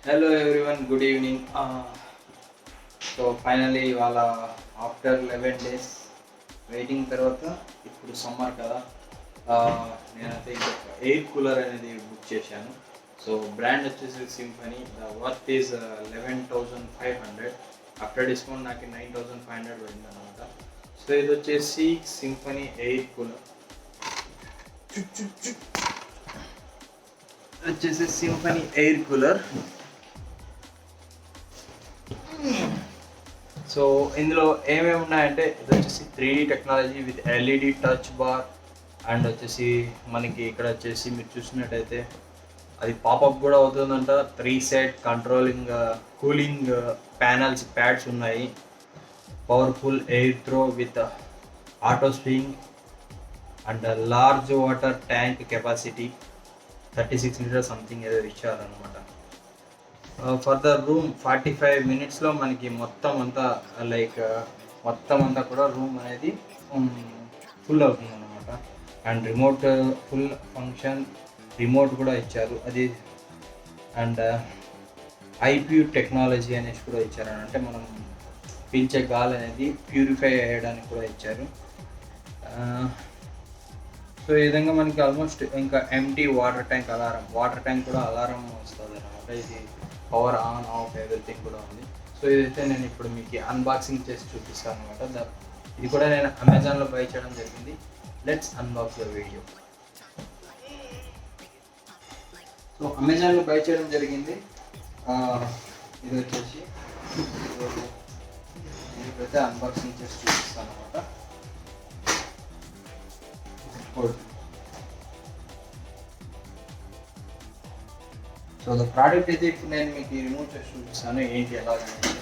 Hello everyone, good evening. So finally వాళ్ళ after 11 days waiting తర్వాత ఇప్పుడు సమ్మర్ కదా. నేనైతే ఇంకొక ఎయిర్ కూలర్ అనేది బుక్ చేశాను. సో బ్రాండ్ వచ్చేసి symphony. The worth is 11,500. After discount నాకు 9,500 పడింది అనమాట. సో ఇది వచ్చేసి సింఫనీ ఎయిర్ కూలర్. వచ్చేసి సింఫనీ ఎయిర్ కూలర్. సో ఇందులో ఏమేమి ఉన్నాయంటే ఇది వచ్చేసి 3D technology with LED touch bar and వచ్చేసి మనకి ఇక్కడ వచ్చేసి మీరు చూసినట్టయితే అది పాపప్ కూడా అవుతుందంట. 3 సైడ్ కంట్రోలింగ్ కూలింగ్ ప్యాడ్స్ ఉన్నాయి. Powerful air throw with auto swing and large water tank capacity 36 litre something ఏదో ఇచ్చారనమాట. ఫర్ ద రూమ్ 45 మినిట్స్లో మనకి మొత్తం అంతా కూడా రూమ్ అనేది ఫుల్ అవుతుంది అనమాట. And remote full function remote కూడా ఇచ్చారు అది. అండ్ ఐపీ టెక్నాలజీ అనేసి కూడా ఇచ్చారు, అంటే మనం పీల్చే గాలి అనేది ప్యూరిఫై అయ్యడానికి కూడా ఇచ్చారు. సో ఈ విధంగా మనకి ఆల్మోస్ట్ ఇంకా ఎంటీ వాటర్ ట్యాంక్ కూడా అలారం వస్తుంది అనమాట. ఇది పవర్ ఆన్ ఆఫ్ ఎవ్రీథింగ్ కూడా ఉంది. సో ఇదైతే నేను ఇప్పుడు మీకు అన్బాక్సింగ్ చేసి చూపిస్తాను అనమాట. ఇది కూడా నేను అమెజాన్లో బై చేయడం జరిగింది. Let's unbox the video. So అమెజాన్లో బై చేయడం జరిగింది. ఇది వచ్చేసి ఇప్పుడైతే అన్బాక్సింగ్ చేసి చూపిస్తాను అనమాట. సో ద ప్రోడక్ట్ అయితే ఇప్పుడు నేను మీకు రిమూవ్ చేసి చూపిస్తాను ఏంటి ఎలాగనేది.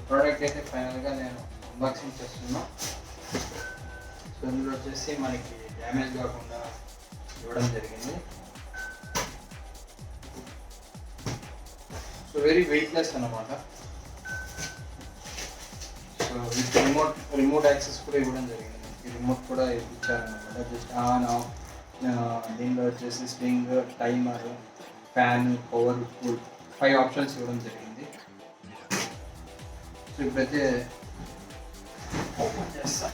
ప్రోడక్ట్ అయితే ఫైనల్గా నేను అన్బాక్సింగ్ చేస్తున్నా. సో ఇందులో వచ్చేసి మనకి డ్యామేజ్ కాకుండా ఇవ్వడం జరిగింది. సో వెరీ వెయిట్లెస్ అన్నమాట. సో విత్ రిమోట్ యాక్సెస్ కూడా ఇవ్వడం జరిగింది. ఈ రిమోట్ కూడా ఇచ్చారనమాట. జస్ట్ ఆన్ ఆఫ్, దీనిలో వచ్చేసి swing, timer, fan, power, cool 5 options ఇవ్వడం జరిగింది. సో ఇప్పుడైతే ఓపెన్ చేస్తా.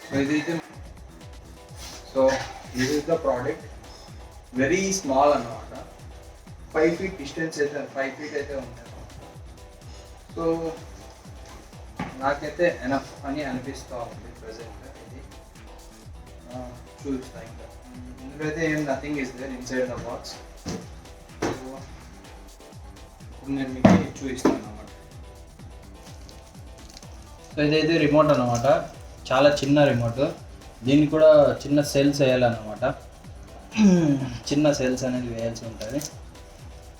సో ఇదైతే this is the product. Very small అన్నమాట. 5 feet డిస్టెన్స్ అయితే 5 feet అయితే ఉంది. సో నాకైతే ఎనఫ్ అని అనిపిస్తూ ఉంది ప్రజెంట్. ఇది చూపిస్తా. ఇంకా ఇందులో అయితే ఏం nothing is there inside the box. ఇప్పుడు నేను మీకు చూపిస్తాను అన్నమాట. సో ఇదైతే రిమోట్ అన్నమాట. చాలా చిన్న రిమోట్. దీన్ని కూడా చిన్న సెల్స్ వేయాలన్నమాట. చిన్న సెల్స్ అనేది వేయాల్సి ఉంటుంది.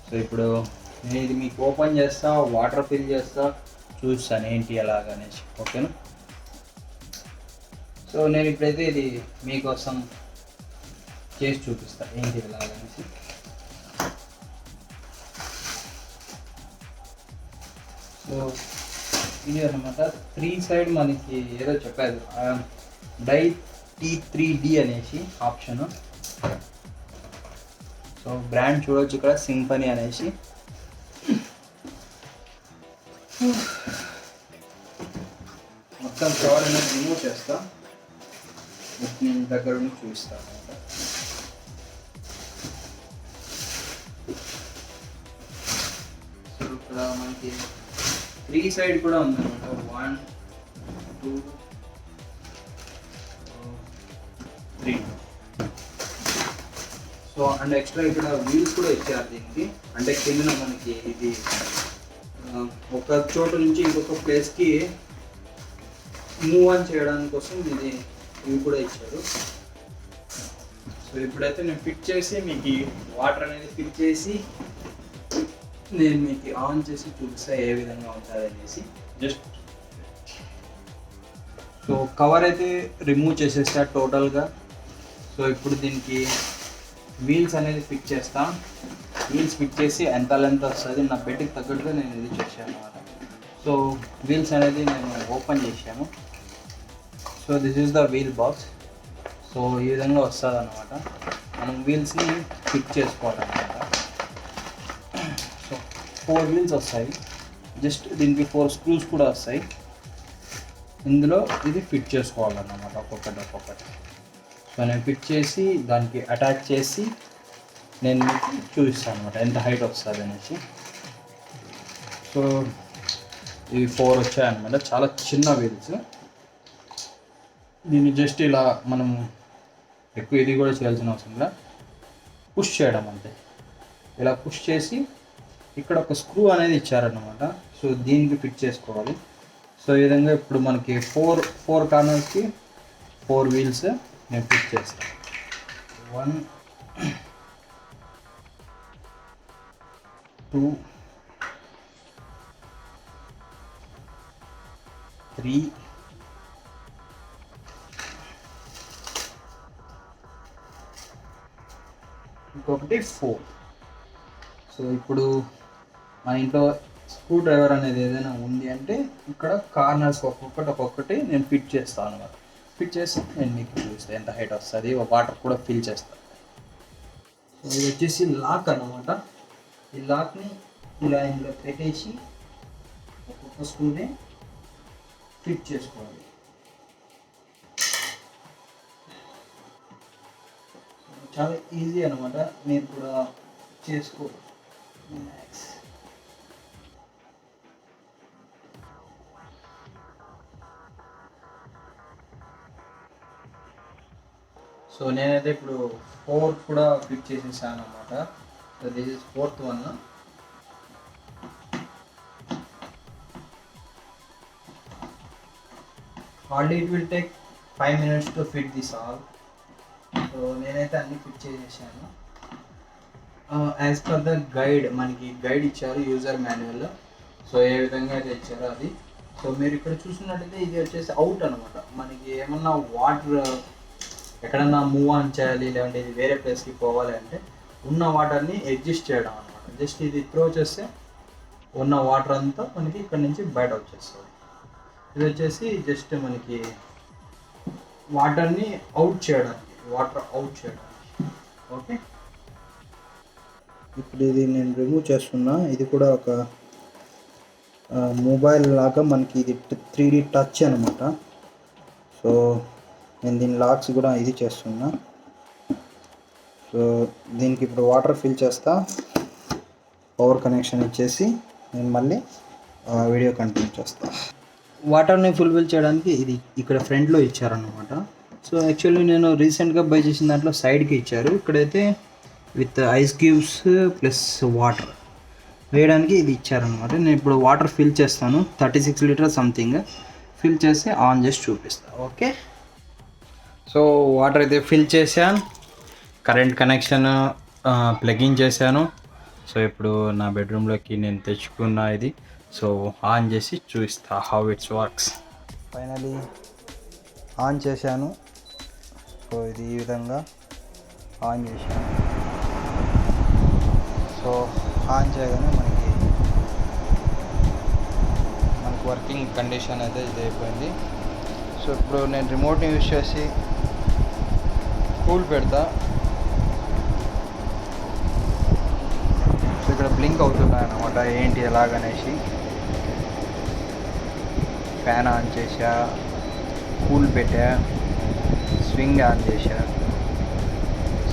సో ఇప్పుడు నేను ఇది మీకు ఓపెన్ చేస్తా, వాటర్ ఫిల్ చేస్తా, చూస్తాను ఏంటి ఎలాగనేసి. ఓకేనా? సో నేను ఇప్పుడైతే ఇది మీకోసం చేసి చూపిస్తాను ఏంటి ఎలాగనేసి. సో ఇది అన్నమాట. 3 సైడ్ మనకి ఏదో చెప్పారు, డై T3D అనేసి ఆప్షన్. సో బ్రాండ్ చూడవచ్చు ఇక్కడ, సింఫనీ అనేసి. మొత్తం కవర్ అనేది రిమూవ్ చేస్తా, దగ్గర నుంచి చూపిస్తాను అనమాట. సో ఇక్కడ మనకి 3 సైడ్ కూడా ఉందన్నమాట. 1 2 3. సో అండ్ ఎక్స్ట్రా ఇక్కడ వీల్స్ కూడా ఇచ్చారు దీనికి. అంటే కింద మనకి ఇది ఒక చోటు నుంచి ఇంకొక ప్లేస్కి మూవ్ ఆన్ చేయడానికి కోసం ఇవి కూడా ఇచ్చారు. సో ఇప్పుడైతే నేను ఫిట్ చేసి మీకు వాటర్ అనేది ఫిట్ చేసి నేను మీకు ఆన్ చేసి చూపిస్తా ఏ విధంగా ఉంటుంది అనేసి. జస్ట్ సో కవర్ అయితే రిమూవ్ చేసేస్తా టోటల్గా. సో ఇప్పుడు దీనికి వీల్స్ అనేది ఫిట్ చేస్తా. వీల్స్ ఫిట్ చేసి ఎంత లెంత్ వస్తుంది నా బెడ్కి తగ్గట్టుగా నేను ఇది చేశాను అనమాట. సో వీల్స్ అనేది నేను ఓపెన్ చేశాను. So this is the wheel box. So ఈ విధంగా వస్తుంది అనమాట. మనం వీల్స్ని ఫిట్ చేసుకోవాలన్నమాట. సో 4 వీల్స్ వస్తాయి. జస్ట్ దీనికి 4 స్క్రూస్ కూడా వస్తాయి. ఇందులో ఇది ఫిట్ చేసుకోవాలన్నమాట ఒక్కొక్కటి. సో నేను ఫిట్ చేసి దానికి అటాచ్ చేసి నేను మీకు చూపిస్తాను అనమాట ఎంత హైట్ వస్తుంది అనేసి. సో ఇవి 4 వచ్చాయన్నమాట. చాలా చిన్న వీల్స్. దీన్ని జస్ట్ ఇలా మనం ఎక్కువ ఇది కూడా చేయాల్సిన అవసరం లేదు, పుష్ చేయడం అంతే. ఇలా పుష్ చేసి ఇక్కడ ఒక స్క్రూ అనేది ఇచ్చారన్నమాట. సో దీనికి ఫిట్ చేసుకోవాలి. సో ఈ విధంగా ఇప్పుడు మనకి 4 కార్నర్స్కి 4 వీల్స్ నేను ఫిట్ చేస్తాను. 1 2 3 ఇంకొకటి 4. సో ఇప్పుడు మన ఇంట్లో స్క్రూ డ్రైవర్ అనేది ఏదైనా ఉంది అంటే ఇక్కడ కార్నర్స్ ఒక్కొక్కటి నేను ఫిట్ చేస్తాను అనమాట. ఫిట్ చేసి నేను మీకు చూస్తాను ఎంత హైట్ వస్తుంది. వాటర్ కూడా ఫిల్ చేస్తాను. సో ఇది వచ్చేసి లాక్ అన్నమాట. ఈ లాక్ని ఇలా ఇందులో పెట్టేసి ఒక్కొక్క స్క్రూని ఫిట్ చేసుకోవాలి. చాలా ఈజీ అనమాట, మీరు కూడా చేసుకో. సో నేనైతే ఇప్పుడు 4 కూడా ఫిట్ చేసేసాను అనమాట. So this is 4th one. Hardly it will take 5 minutes to fit this all. So నేనైతే అన్ని ఫిట్ చేసేసాను యాజ్ పర్ ద గైడ్. మనకి గైడ్ ఇచ్చారు, యూజర్ మాన్యువల్. సో ఏ విధంగా అయితే ఇచ్చారో అది. సో మీరు ఇక్కడ చూసినట్టయితే ఇది వచ్చేసి అవుట్ అనమాట. మనకి ఏమన్నా వాటర్ ఎక్కడన్నా మూవ్ ఆన్ చేయాలి, లేదంటే ఇది వేరే ప్లేస్కి పోవాలి అంటే ఉన్న వాటర్ని అడ్జస్ట్ చేయడం అనమాట. జస్ట్ ఇది త్రో చేస్తే ఉన్న వాటర్ అంతా మనకి ఇక్కడ నుంచి బయట వచ్చేస్తుంది. ఇది వచ్చేసి జస్ట్ మనకి వాటర్ని అవుట్ చేయడానికి, వాటర్ అవుట్ చేయడానికి. ఓకే, ఇప్పుడు ఇది నేను రిమూవ్ చేస్తున్నా. ఇది కూడా ఒక మొబైల్ లాగా మనకి ఇది 3D టచ్ అనమాట. సో నేను దీని లాక్స్ కూడా ఇది చేస్తున్నా. సో దీనికి ఇప్పుడు వాటర్ ఫిల్ చేస్తా, పవర్ కనెక్షన్ ఇచ్చేసి నేను మళ్ళీ వీడియో కంటిన్యూ చేస్తా. వాటర్ని ఫుల్ఫిల్ చేయడానికి ఇది ఇక్కడ ఫ్రంట్లో ఇచ్చారన్నమాట. సో యాక్చువల్లీ నేను రీసెంట్గా బై చేసిన దాంట్లో సైడ్కి ఇచ్చారు. ఇక్కడైతే with ice cubes plus water వేయడానికి ఇది ఇచ్చారనమాట. నేను ఇప్పుడు వాటర్ ఫిల్ చేస్తాను. 36 లీటర్స్ సంథింగ్ ఫిల్ చేసి ఆన్ చేసి చూపిస్తాను. ఓకే, సో వాటర్ అయితే ఫిల్ చేశాను, కరెంట్ కనెక్షన్ ప్లగిన్ చేశాను. సో ఇప్పుడు నా బెడ్రూమ్లోకి నేను తెచ్చుకున్న ఇది. సో ఆన్ చేసి చూపిస్తా how it's works. Finally on చేశాను. సో ఇది ఈ విధంగా ఆన్ చేశాను. సో ఆన్ చేయగానే మనకి వర్కింగ్ కండిషన్ అయితే ఇది అయిపోయింది. సో ఇప్పుడు నేను రిమోట్ని యూజ్ చేసి కూల్ పెడతా. సో ఇక్కడ బ్లింక్ అవుతున్నాయి అన్నమాట, ఏంటి ఎలాగనేసి. ఫ్యాన్ ఆన్ చేసా, కూల్ పెట్టా, స్వింగ్ ఆన్ చేసా.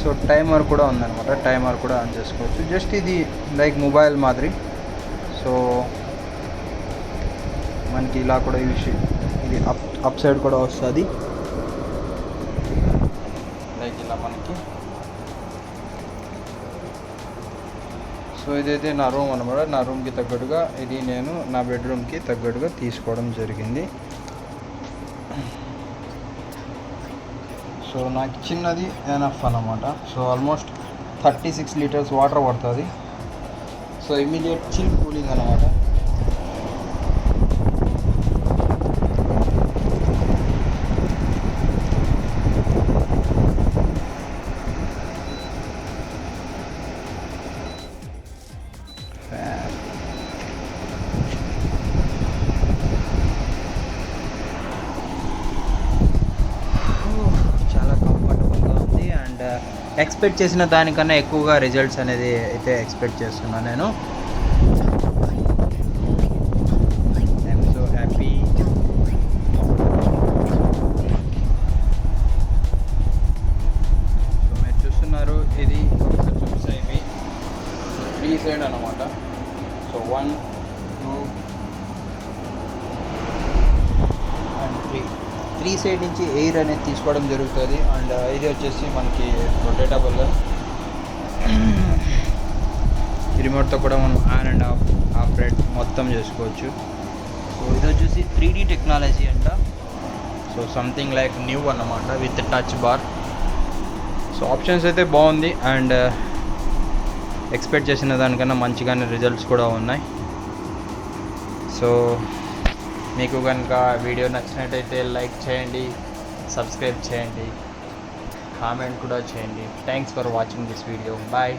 సో టైమర్ కూడా ఉందన్నమాట, టైమర్ కూడా ఆన్ చేసుకోవచ్చు. జస్ట్ ఇది లైక్ మొబైల్ మాదిరి. సో మనకి ఇలా కూడా యూస్, ఇది అప్ సైడ్ కూడా వస్తుంది లైక్ ఇలా మనకి. సో ఇదైతే నా రూమ్ అనమాట. నా రూమ్కి తగ్గట్టుగా ఇది నేను నా బెడ్రూమ్కి తగ్గట్టుగా తీసుకోవడం జరిగింది. సో నాకు చిన్నది ఎనఫ్ అన్నమాట. సో ఆల్మోస్ట్ 36 లీటర్స్ వాటర్ పడుతుంది. సో ఇమీడియట్ చిల్ కూలింగ్ అనమాట. ఎక్స్పెక్ట్ చేసిన దానికన్నా ఎక్కువగా రిజల్ట్స్ అనేది అయితే ఎక్స్పెక్ట్ చేస్తున్నాను నేను. I'm so happy. సో మీరు చూస్తున్నారు, ఇది చూసాయి 3 సైడ్ అన్నమాట. సో 1, 2 అండ్ 3 సైడ్ నుంచి ఎయిర్ అనేది తీసుకోవడం జరుగుతుంది. అండ్ ఇది వచ్చేసి మనకి రొటేటబుల్, రిమోట్తో కూడా మనం ఆన్ అండ్ ఆఫ్ ఆపరేట్ మొత్తం చేసుకోవచ్చు. సో ఇది వచ్చేసి 3D టెక్నాలజీ అంట. సో సంథింగ్ లైక్ న్యూ అన్నమాట with touch bar. So options అయితే బాగుంది అండ్ ఎక్స్పెక్ట్ చేసిన దానికన్నా మంచిగానే రిజల్ట్స్ కూడా ఉన్నాయి. సో మీకు కనుక వీడియో నచ్చినట్టయితే లైక్ చేయండి, సబ్స్క్రైబ్ చేయండి, కామెంట్ కూడా చేయండి. Thanks for watching this video. Bye.